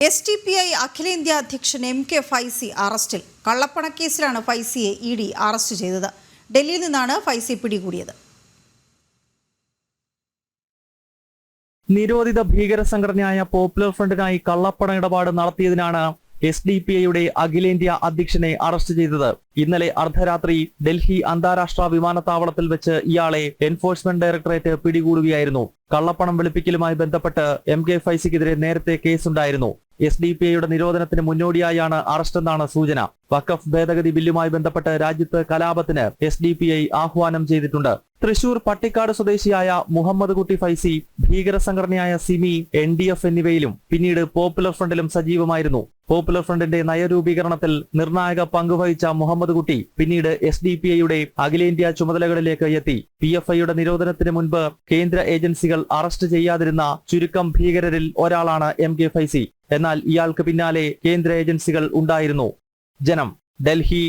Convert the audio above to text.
SDPI അഖിലേന്ത്യാ അധ്യക്ഷൻ MK Faizy അറസ്റ്റിൽ. കള്ളപ്പണക്കേസിലാണ് ഫൈസിയെ ED അറസ്റ്റ് ചെയ്തത്. ഡൽഹിയിൽ നിന്നാണ് ഫൈസി പിടികൂടിയത്. നിരോധിത ഭീകര സംഘടനയായ പോപ്പുലർ ഫ്രണ്ടിനായി കള്ളപ്പണ ഇടപാട് നടത്തിയതിനാണ് SDPIയുടെ അഖിലേന്ത്യാ അധ്യക്ഷനെ അറസ്റ്റ് ചെയ്തത്. ഇന്നലെ അർദ്ധരാത്രി ഡൽഹി അന്താരാഷ്ട്ര വിമാനത്താവളത്തിൽ വെച്ച് ഇയാളെ എൻഫോഴ്സ്മെന്റ് ഡയറക്ടറേറ്റ് പിടികൂടുകയായിരുന്നു. കള്ളപ്പണം വെളുപ്പിക്കലുമായി ബന്ധപ്പെട്ട് MK ഫൈസിക്കെതിരെ നേരത്തെ കേസുണ്ടായിരുന്നു. SDPIയുടെ നിരോധനത്തിന് മുന്നോടിയായാണ് അറസ്റ്റെന്നാണ് സൂചന. വഖഫ് ഭേദഗതി ബില്ലുമായി ബന്ധപ്പെട്ട് രാജ്യത്ത് കലാപത്തിന് SDPI ആഹ്വാനം ചെയ്തിട്ടുണ്ട്. തൃശൂർ പട്ടിക്കാട് സ്വദേശിയായ മുഹമ്മദ് കുട്ടി ഫൈസി ഭീകര സംഘടനയായ സിമി, NDF എന്നിവയിലും പിന്നീട് പോപ്പുലർ ഫ്രണ്ടിലും സജീവമായിരുന്നു. പോപ്പുലർ ഫ്രണ്ടിന്റെ നയരൂപീകരണത്തിൽ നിർണായക പങ്കുവഹിച്ച മുഹമ്മദ് കുട്ടി പിന്നീട് SDPIയുടെ അഖിലേന്ത്യാ ചുമതലകളിലേക്ക് എത്തി. PFIയുടെ നിരോധനത്തിന് മുൻപ് കേന്ദ്ര ഏജൻസികൾ അറസ്റ്റ് ചെയ്യാതിരുന്ന ചുരുക്കം ഭീകരരിൽ ഒരാളാണ് MK ഫൈസി. എന്നാൽ ഇയാൾക്ക് പിന്നാലെ കേന്ദ്ര ഏജൻസികൾ ഉണ്ടായിരുന്നു. ജനം, ഡൽഹി.